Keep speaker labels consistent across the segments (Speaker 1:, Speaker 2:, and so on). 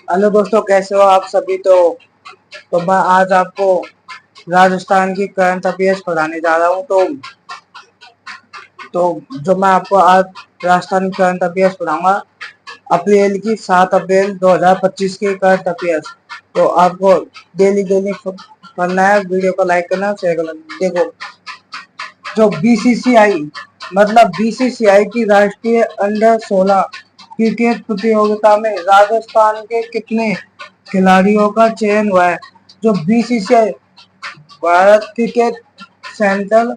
Speaker 1: Hello दोस्तों, कैसे हो आप सभी। तो मैं आज आपको राजस्थान की करंट अफेयर्स पढ़ाने जा रहा हूँ। तो जो मैं आपको आज राजस्थान की करंट अफेयर्स पढ़ाऊंगा, अप्रैल की 7 अप्रैल 2025 की करंट अफेयर्स। तो आपको डेली डेली पढ़ना है, वीडियो को लाइक करना, शेयर करना। देखो, जो बीसीसीआई मतलब बीसीसीआई की राष्ट्रीय अंडर 16 क्रिकेट प्रतियोगिता में राजस्थान के कितने खिलाड़ियों का चयन हुआ है। जो बीसीसीआई भारत क्रिकेट सेंट्रल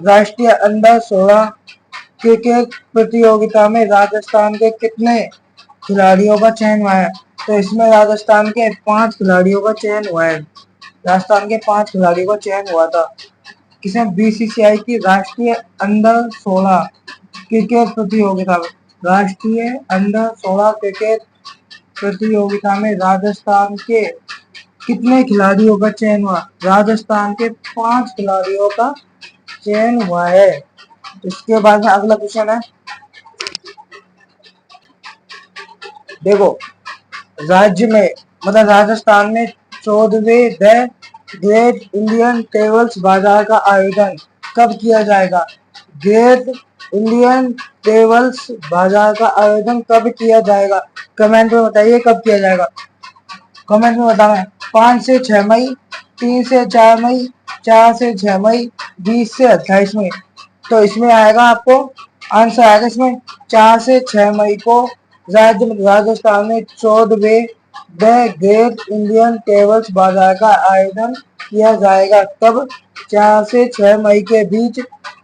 Speaker 1: राष्ट्रीय अंडर 16 क्रिकेट प्रतियोगिता में राजस्थान के कितने खिलाड़ियों का चयन हुआ है। तो इसमें राजस्थान के 5 खिलाड़ियों का चयन हुआ है। राजस्थान के 5 खिलाड़ियों का चयन हुआ था। किसे? बीसीसीआई की राष्ट्रीय अंडर 16 क्रिकेट प्रतियोगिता में। राष्ट्रीय अंडर 16 क्रिकेट प्रतियोगिता में राजस्थान के कितने खिलाड़ियों का चयन हुआ। राजस्थान के 5 खिलाड़ियों का चयन हुआ है। इसके बाद अगला क्वेश्चन है, देखो, राज्य में मतलब राजस्थान में 14वें द ग्रेट इंडियन ट्रेवल्स बाजार का आयोजन कब किया जाएगा। ग्रेट इंडियन ट्रेवल्स बाजार का आयोजन कब किया जाएगा। कमेंट में बताइए कब किया जाएगा। कमेंट में बताना है। 5 से 6 मई, 3 से 4 मई, 4 से 6 मई, 20 से 28 मई। तो इसमें आएगा, आपको आंसर आएगा इसमें 4 से 6 मई को राजस्थान में 14वें द ग्रेट इंडियन ट्रेवल्स बाजार का आयोजन किया जाएगा। तब 4 से 6 मई के बीच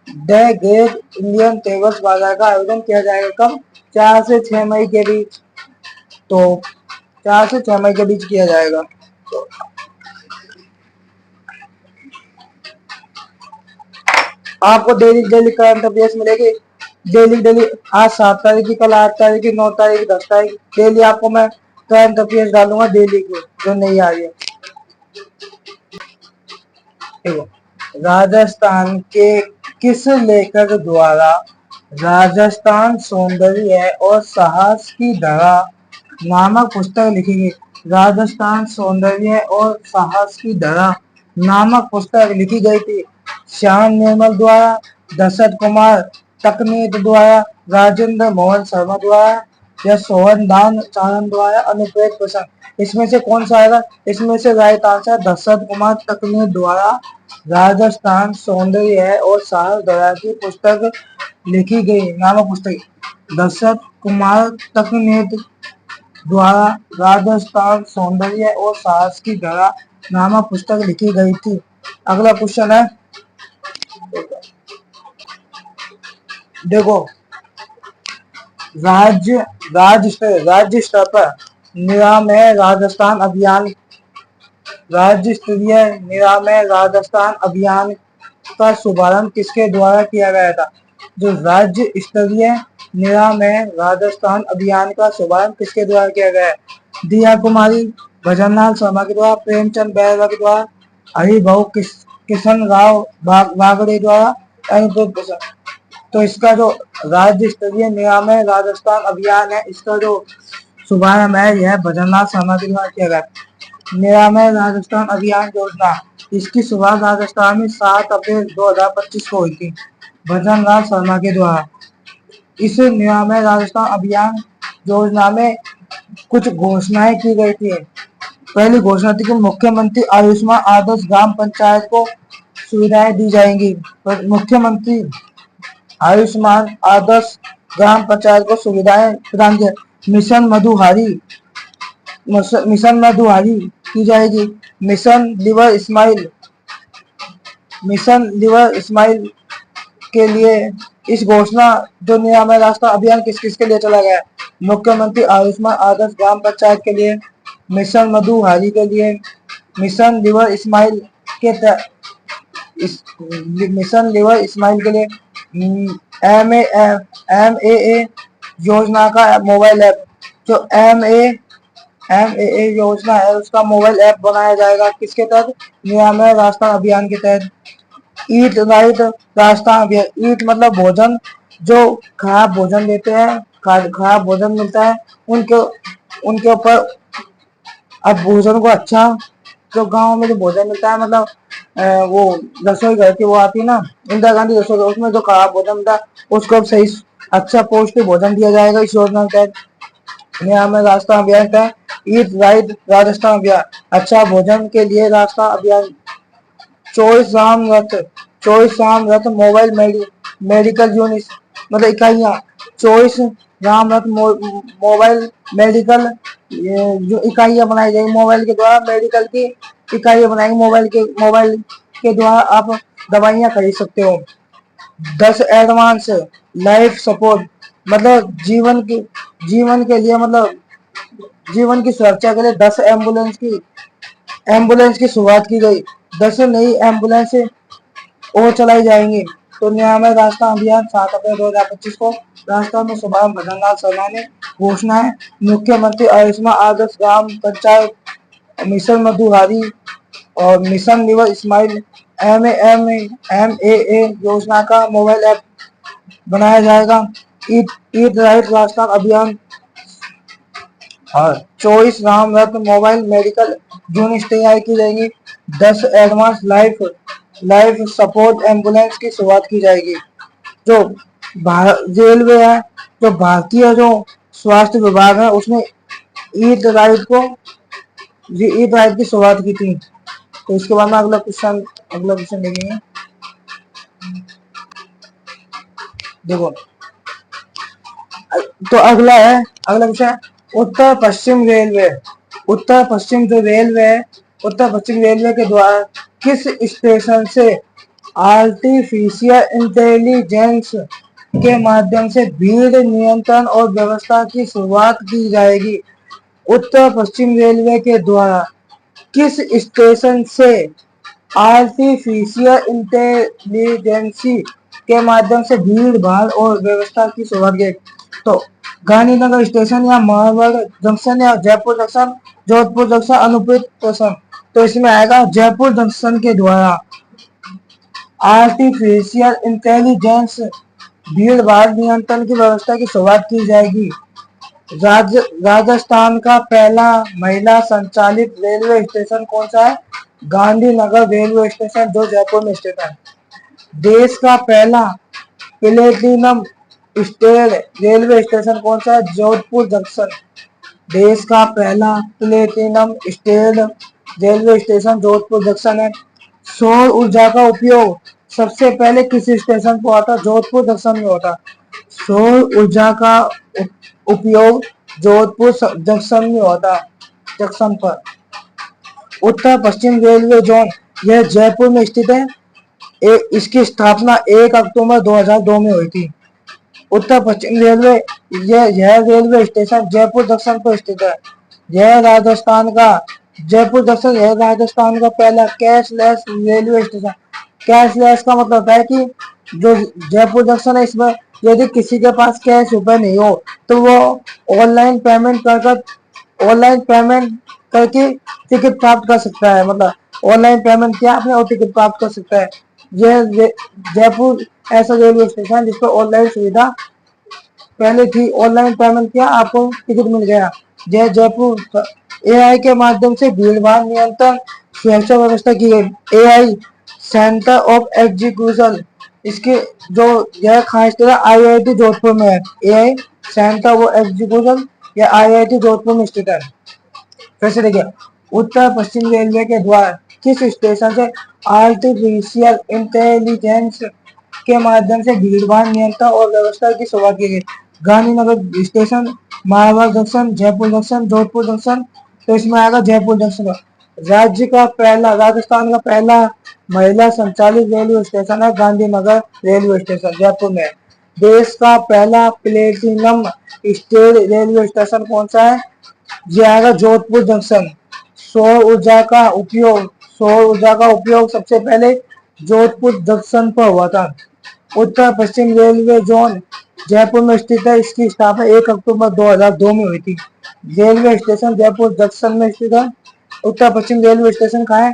Speaker 1: द ग्रेट इंडियन ट्रेवल्स बाजार का आयोजन किया जाएगा। कब? 4 से 6 मई के बीच। तो 4 से 6 मई के बीच किया जाएगा। तो आपको डेली डेली करंट अफेयर्स मिलेगी। डेली डेली आज 7 तारीख की, कल 8 तारीख की, 9 तारीख की, 10 तारीख की। डेली आपको मैं करंट अफेयर्स डालूंगा डेली की, जो नहीं आ रही है। देखो, राजस्थान के किस लेखक द्वारा राजस्थान सौंदर्य और साहस की धरा नामक पुस्तक लिखी गई। राजस्थान सौंदर्य और साहस की धरा नामक पुस्तक लिखी गई थी। श्याम निर्मल द्वारा, दशरथ कुमार तकनीत द्वारा, राजेंद्र मोहन शर्मा द्वारा या सोहन दान चारण द्वारा, अनुप्रेत प्रसन्न। इसमें से कौन सा आएगा? इसमें से राइट आंसर दशरथ कुमार तकनीत द्वारा राजस्थान सौंदर्य है और साहस धरा की पुस्तक लिखी गई। नामक पुस्तक दशरथ कुमार तकनीत द्वारा राजस्थान सौंदर्य और साहस की धरा नामक पुस्तक लिखी गई थी। अगला क्वेश्चन है, देखो, राज्य स्तर पर निरामय राजस्थान अभियान, राज्य स्तरीय निरामय राजस्थान अभियान का शुभारंभ किसके द्वारा किया गया था। जो राज्य स्तरीय निरामय राजस्थान अभियान का शुभारंभ किसके द्वारा किया गया है। दिया कुमारी, भजनलाल शर्मा के द्वारा, प्रेमचंद बैरवा के द्वारा, हरिभाऊ किशन राव बागड़े द्वारा, अनुप्रेत प्रसन्न। तो इसका जो राज्य स्तरीय निरामय राजस्थान अभियान है, इसका जो शुभारंभ है, यह भजनलाल शर्मा के द्वारा किया गया। निरामय राजस्थान अभियान योजना, इसकी शुरुआत राजस्थान में 7 अप्रैल 2025 को हुई थी, भजनलाल शर्मा के द्वारा। इस निरामय राजस्थान अभियान योजना में कुछ घोषणाएं की गई थी। पहली घोषणा थी कि मुख्यमंत्री आयुष्मान आदर्श ग्राम पंचायत को सुविधाएं दी जाएंगी। मुख्यमंत्री आयुष्मान आदर्श ग्राम पंचायत को सुविधाएं प्रदान किया। मिशन मधुहारी की जाएगी। मिशन लिवर स्माइल के लिए इस घोषणा जो निरामय रास्ता अभियान किस किस के लिए चला गया है। मुख्यमंत्री आयुष्मान आदर्श ग्राम पंचायत के लिए, मिशन मधुहारी के लिए, मिशन लिवर स्माइल के मिशन लिवर स्माइल के लिए, MAA योजना का मोबाइल ऐप, जो MAA योजना है उसका मोबाइल ऐप बनाया जाएगा। किसके तहत? निरामय राजस्थान अभियान के तहत। ईट राइट राजस्थान अभियान, ईट मतलब भोजन, जो खराब भोजन देते हैं, खराब भोजन मिलता है, उनके ऊपर अब भोजन को अच्छा, जो गांव में जो भोजन मिलता है, मतलब वो रसोई घर की वो आती है ना, इंदिरा गांधी रसोई घर, उसमें जो खराब भोजन था उसको अब सही अच्छा पौष्टिक भोजन दिया जाएगा इस योजना के तहत। यहाँ में रास्ता अभियान का ईट राइट राजस्थान अभियान, अच्छा भोजन के लिए रास्ता अभियान। 24 राम रथ मोबाइल मेडिकल यूनिट, मतलब इकाइयाँ, 24 राम रथ मोबाइल मेडिकल जो इकाइयाँ बनाई जाएगी, मोबाइल के द्वारा मेडिकल की इकाइयाँ बनाएंगे, मोबाइल के द्वारा आप दवाइयाँ खरीद सकते हो। 10 एडवांस लाइफ सपोर्ट, मतलब जीवन के लिए, मतलब जीवन की सुरक्षा के लिए 10 एम्बुलेंस की शुरुआत की गई। 10 नई एम्बुलेंस और चलाई जाएंगी। तो नियामक रास्ता अभियान 7 अप्रैल 2025 को राजस्थान में शुभारंभ भजनलाल शर्मा ने घोषणा है। मुख्यमंत्री आयुष्मान आदर्श ग्राम पंचायत मिशन मधुहारी और मिशन लिवर स्माइल MAA योजना का मोबाइल ऐप बनाया जाएगा। ईट राइट राजस्थान अभियान और 24 राम रथ मोबाइल मेडिकल यूनिट तैयार की जाएगी। 10 एडवांस लाइफ सपोर्ट एम्बुलेंस की शुरुआत की जाएगी। जो रेलवे है, जो भारतीय जो स्वास्थ्य विभाग है, उसने ईट राइट की शुरुआत की थी। तो इसके बाद में अगला क्वेश्चन देखेंगे। देखो, तो अगला क्वेश्चन, उत्तर पश्चिम रेलवे उत्तर पश्चिम रेलवे के द्वारा किस स्टेशन से आर्टिफिशियल इंटेलिजेंस के माध्यम से भीड़ नियंत्रण और व्यवस्था की शुरुआत की जाएगी? उत्तर पश्चिम रेलवे के द्वारा किस स्टेशन से आर्टिफिशियल इंटेलिजेंस के माध्यम से भीड़ भाड़ और व्यवस्था की शुरुआत की? तो गांधीनगर स्टेशन या महाबड़ जंक्शन या Jaipur junction, Jodhpur junction, Anuppur junction. तो इसमें आएगा जयपुर जंक्शन के द्वारा आर्टिफिशियल इंटेलिजेंस भीड़ भाड़ नियंत्रण की व्यवस्था की शुरुआत की जाएगी। राजस्थान का पहला महिला संचालित रेलवे स्टेशन कौन सा है? गांधीनगर रेलवे स्टेशन, जो जयपुर में स्थित है। देश का पहला प्लेटिनम स्टेट रेलवे स्टेशन कौन सा है? जोधपुर जंक्शन। देश का पहला platinum state railway station Jodhpur junction है। सौर ऊर्जा का उपयोग सबसे पहले किस स्टेशन पर होता? जोधपुर जंक्शन में होता। सौर ऊर्जा का उपयोग जोधपुर जंक्शन में होता, जंक्शन पर। उत्तर पश्चिम रेलवे जोन, यह जयपुर में स्थित है। इसकी स्थापना 1 अक्टूबर 2002 में हुई थी। उत्तर पश्चिम रेलवे, यह रेलवे स्टेशन जयपुर जंक्शन पर स्थित है। यह राजस्थान का पहला कैशलेस रेलवे स्टेशन। कैशलेस का मतलब है कि जो जयपुर जंक्शन है, इसमें यदि किसी के पास कैश रुपए नहीं हो तो वो ऑनलाइन पेमेंट करके टिकट प्राप्त कर सकता है। मतलब ऑनलाइन पेमेंट किया आपने और टिकट प्राप्त कर सकता है। यह जयपुर ऐसा रेलवे स्टेशन जिस पर ऑनलाइन सुविधा पहले थी। ऑनलाइन पेमेंट किया, आपको टिकट मिल गया। जयपुर AI के माध्यम से भीड़ भाड़ नियंत्रण सुरक्षा व्यवस्था की गई। AI सेंटर ऑफ एग्जीक्यूशन, इसके जो यह खास तरह IIT जोधपुर में है। AI सेंटर ऑफ एग्जीक्यूशन यह IIT जोधपुर में स्थित है। फिर से देखिए, उत्तर पश्चिम रेलवे के द्वारा किस स्टेशन से आर्टिफिशियल इंटेलिजेंस के माध्यम से भीड़ भाड़ नियंत्रण और व्यवस्था की शुरुआत की गई? गांधीनगर स्टेशन, महाबड़ junction, Jaipur junction, Jodhpur junction. तो इसमें आएगा जयपुर जंक्शन। राजस्थान का पहला महिला संचालित रेलवे स्टेशन है गांधीनगर रेलवे स्टेशन, जयपुर में। देश का पहला प्लेटिनम स्टेट रेलवे स्टेशन कौन सा है? यह आएगा जोधपुर जंक्शन। सौर ऊर्जा का उपयोग सबसे पहले जोधपुर जंक्शन पर हुआ था। उत्तर पश्चिम रेलवे जोन जयपुर में स्थित है। इसकी स्थापना 1 अक्टूबर 2002 में हुई थी। रेलवे स्टेशन जयपुर जंक्शन में स्थित है। उत्तर पश्चिम रेलवे स्टेशन कहाँ है?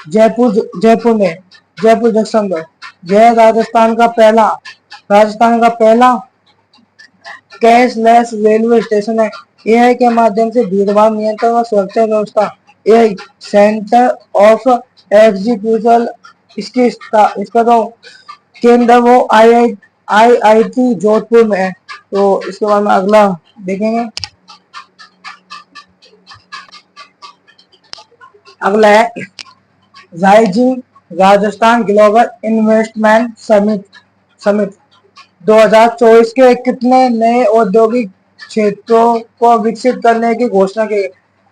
Speaker 1: जयपुर में, जयपुर जंक्शन पर। यह राजस्थान का पहला कैशलेस रेलवे स्टेशन है। एआई के माध्यम से भीड़भाड़ नियंत्रण और सुरक्षा व्यवस्था एआई सेंटर ऑफ एग्जीक्यूशन इसका तो केंद्र वो आई आई टी जोधपुर में है। तो इसके बाद में अगला देखेंगे। अगला है rising Rajasthan global investment summit 2024 के कितने नए औद्योगिक क्षेत्रों को विकसित करने की घोषणा की।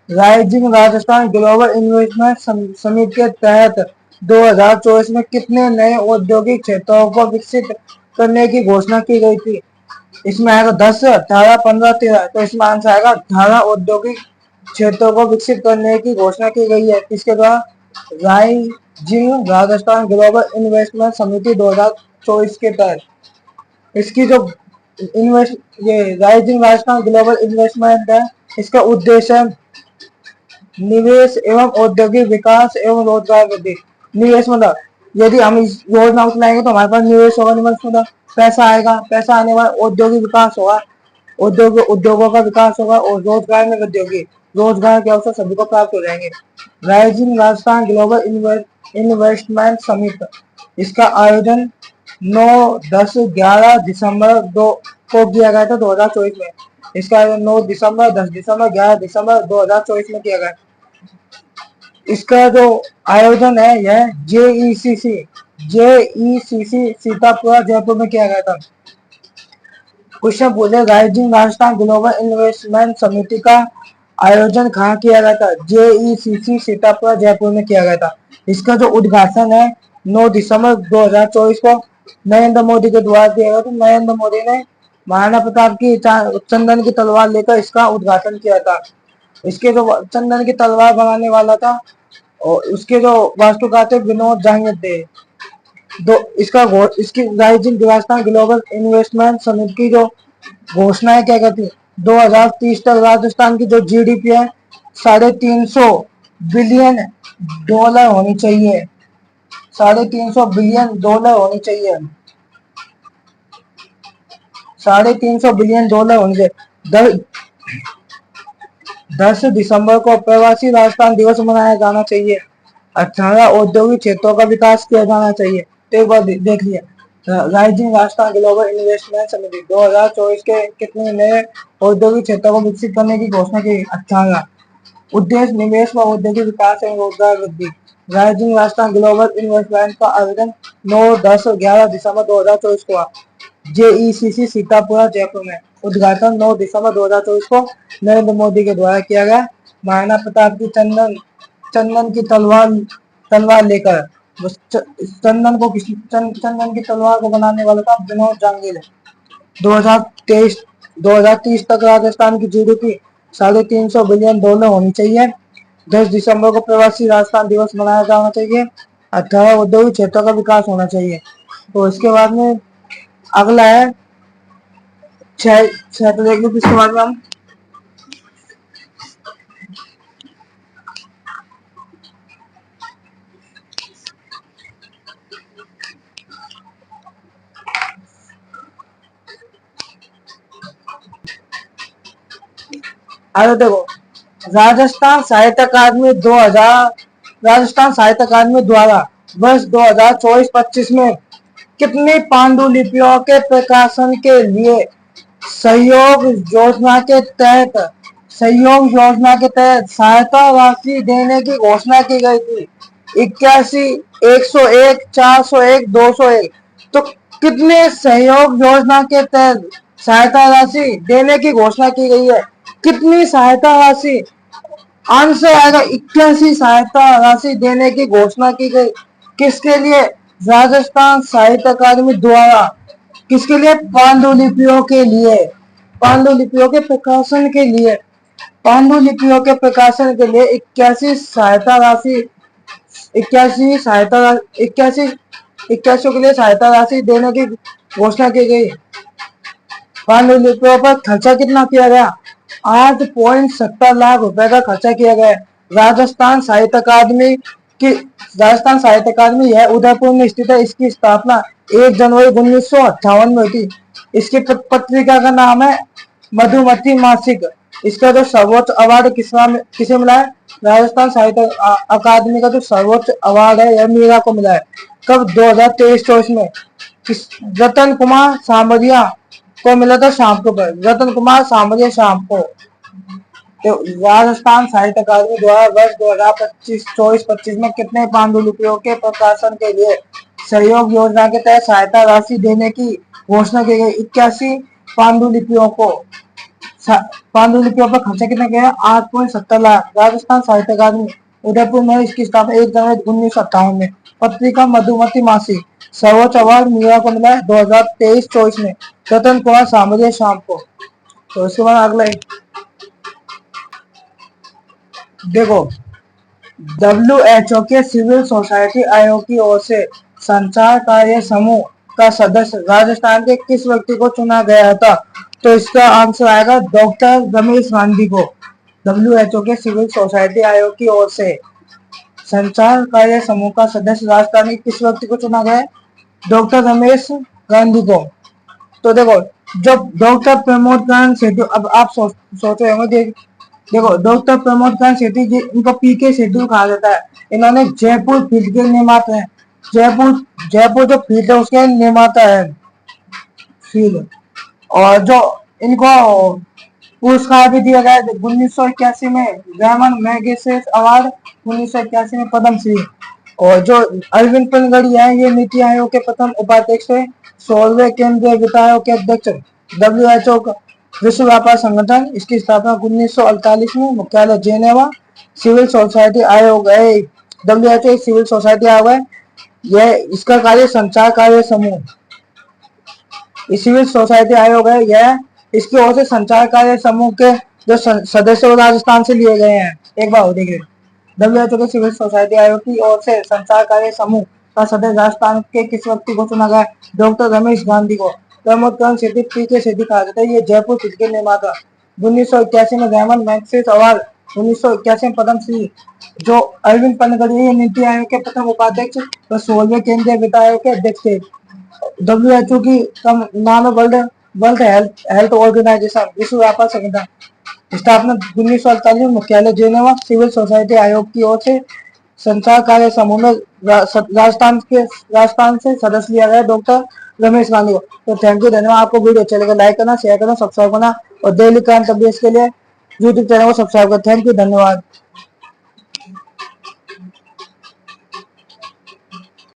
Speaker 1: Rising Rajasthan global investment summit के तहत 2024 में कितने नए औद्योगिक क्षेत्रों को विकसित करने की घोषणा की गई थी। इसमें आएगा 10, 18, 15, 13। तो इसमें आंसर आएगा 18 औद्योगिक क्षेत्रों को विकसित करने की घोषणा की गई है। इसके द्वारा राइजिंग राजस्थान ग्लोबल इन्वेस्टमेंट समिति 2024 के तहत इसकी जो ये राइजिंग राजस्थान ग्लोबल इन्वेस्टमेंट है, इसका उद्देश्य निवेश एवं औद्योगिक विकास एवं रोजगार वृद्धि। निवेश मतलब यदि हम इस योजना को चलाएंगे तो हमारे पास निवेश होगा, निवेश मतलब पैसा आएगा, पैसा आने वाला औद्योगिक विकास होगा, उद्योगों का विकास होगा और रोजगार में वृद्धि होगी, रोजगार के अवसर सभी को प्राप्त हो जाएंगे। Rising Rajasthan global investment summit इसका आयोजन 9, 10, 11 दिसंबर को किया गया था 2024 में। इसका आयोजन 9 दिसंबर, 10 दिसंबर, 11 दिसंबर 2024 में किया गया। इसका जो आयोजन है यह जेईसीसी सीतापुरा जयपुर में किया गया था। क्वेश्चन पूछे राइजिंग राजस्थान ग्लोबल इन्वेस्टमेंट समिति का आयोजन कहाँ किया गया था। जेईसीसी सीतापुरा जयपुर में किया गया था। इसका जो उद्घाटन है 9 दिसंबर 2024 को नरेंद्र मोदी के द्वारा किया गया था। नरेंद्र मोदी ने महाराणा प्रताप की चंदन की तलवार लेकर इसका उद्घाटन किया था। इसके जो चंदन की तलवार बनाने वाला था और उसके जो वास्तुकार थे विनोद जहांगीर थे। इसकी राइजिंग राजस्थान ग्लोबल इन्वेस्टमेंट समिति की जो घोषणा है क्या कहती है, 2030 तक राजस्थान की जो जीडीपी है 350 बिलियन डॉलर होनी चाहिए। 350 बिलियन डॉलर होनी चाहिए। 350 बिलियन डॉलर होनी चाहिए। 10 दिसंबर को प्रवासी राजस्थान दिवस मनाया जाना चाहिए। 18 औद्योगिक क्षेत्रों का विकास किया जाना चाहिए। तो एक बार देख लिया राइजिंग राजस्थान ग्लोबल इन्वेस्टमेंट समिति 2024 के कितने नए औद्योगिक क्षेत्रों को विकसित करने की घोषणा की। 18। उद्देश्य निवेश व औद्योगिक विकास एवं रोजगार वृद्धि। राइजिंग राजस्थान ग्लोबल इन्वेस्टमेंट का आवेदन 9, 10, 11 दिसंबर 2024 को हुआ। जेईसीसी सीतापुरा जयपुर में। उद्घाटन 9 दिसंबर 2024 को नरेंद्र मोदी के द्वारा किया गया। महाराणा प्रताप की चंदन की तलवार लेकर चंदन की तलवार को बनाने वाला था विनोद जहांगीर। 2030 तक राजस्थान की जीडीपी 350 बिलियन डॉलर होनी चाहिए। 10 दिसंबर को प्रवासी राजस्थान दिवस मनाया जाना चाहिए। 18 औद्योगिक क्षेत्रों का विकास होना चाहिए। तो इसके बाद में अगला है 6 तो देख लो। इसके बाद में हम अरे देखो राजस्थान साहित्य अकादमी द्वारा वर्ष 2024-25 में कितनी पांडुलिपियों के प्रकाशन के लिए सहयोग योजना के तहत सहायता राशि देने की घोषणा की गई थी। 81, 101, 401, 201। तो कितने सहयोग योजना के तहत सहायता राशि देने की घोषणा की गई है। कितनी सहायता राशि आंसर आएगा 81 सहायता राशि देने की घोषणा की गई। किसके लिए। राजस्थान साहित्य अकादमी द्वारा। किसके लिए। पांडुलिपियों के लिए। पांडुलिपियों के प्रकाशन के लिए। पांडुलिपियों के प्रकाशन के लिए 81 सहायता राशि 81 के लिए सहायता राशि देने की घोषणा की गई। पांडुलिपियों पर खर्चा कितना किया गया। 8.70 लाख रुपए का खर्चा किया गया। राजस्थान साहित्य अकादमी यह उदयपुर में स्थित है। इसकी स्थापना 1 जनवरी 1958 में हुई थी। इसकी पत्रिका का नाम है मधुमती मासिक। इसका जो सर्वोच्च अवार्ड किसे मिला है? राजस्थान साहित्य अकादमी का जो सर्वोच्च अवार्ड है यह मीरा को मिला है। कब? 2023-24 में। किस? रतन कुमार सामरिया को मिला था शाम को। रतन कुमार सामरिया शाम को। तो राजस्थान साहित्य अकादमी द्वारा वर्ष 2024-25 में कितने पांडुलिपियों के प्रकाशन के लिए सहयोग योजना के तहत सहायता राशि देने की घोषणा की गई? 81 पांडुलिपियों को। पांडुलिपियों पर खर्चा कितना गया? 8.70 लाख। राजस्थान साहित्य अकादमी उदयपुर में इसकी स्थापना 1 जनवरी 1958 में। पत्रिका मधुमती मासिक। सर्वोच्च अवार्ड मीरा को मिला है 2023-24 में। रतन कुमार सामरिया शाम को। तो उसके बाद अगला देखो, WHO के सिविल सोसाइटी आयोग की ओर से संचार कार्य समूह का सदस्य राजस्थान के किस व्यक्ति को चुना गया था? तो इसका आंसर आएगा डॉक्टर रमेश गांधी को। WHO के सिविल सोसाइटी आयोग की ओर से संचार कार्य समूह का सदस्य राजस्थान के किस व्यक्ति को चुना गया? डॉक्टर रमेश गांधी को। तो देखो, जब डॉक्टर प्रमोद कांत सेठी, अब आप सोच रहे होंगे, देखो डॉक्टर प्रमोद कांत सेठी जी, इनको पीके सेठी कहा जाता है। इन्होंने जयपुर फील्ड के निर्माता है। जयपुर जो फील्ड है उसके निर्माता है फील्ड। और जो इनको पुरस्कार भी दिया गया 1981 में रेमन मैगसेसे अवार्ड, 1981 में पद्मश्री। और जो अरविंद पनगड़िया है ये नीति आयोग के प्रथम उपाध्यक्ष है। 16वें केंद्रीय वित्त आयोग के अध्यक्ष। WHO का विश्व व्यापार संगठन, इसकी स्थापना 1948 में, मुख्यालय जेनेवा। सिविल सोसाइटी आयोग है, WHO सिविल सोसाइटी आयोग है, यह इसका कार्य संचार कार्य समूह। सिविल सोसाइटी आयोग है यह, इसकी ओर से संचार कार्य समूह के जो सदस्य राजस्थान से लिए गए हैं। एक बार देखिए, WHO के सिविल सोसाइटी आयोग की ओर से संचार कार्य समूह का सदस्य राजस्थान के किस व्यक्ति को चुना गया? डॉक्टर रमेश गांधी को। प्रमोद कांत सेठी, पीके सेठी कहा जाता है, ये जयपुर फील्ड के निर्माता। 1981 में रेमन मैगसेसे अवार्ड, 1981 में पद्मश्री। जो अरविंद पनगड़िया नीति आयोग के प्रथम उपाध्यक्ष व 16वें केंद्रीय वित्त आयोग के अध्यक्ष थे। WHO की नाम है वर्ल्ड हेल्थ ऑर्गेनाइजेशन, विश्व व्यापार संगठन। स्थापना 1948 में, मुख्यालय जेनेवा। सिविल सोसाइटी आयोग की ओर से संचार कार्य समूह में राजस्थान से सदस्य लिया गया डॉक्टर रमेश गांधी को। तो थैंक यू, धन्यवाद। आपको वीडियो अच्छा लगा लाइक करना, शेयर करना, सब्सक्राइब करना और डेली करंट अपडेट्स के लिए यूट्यूब चैनल को सब्सक्राइब करना। थैंक यू, धन्यवाद।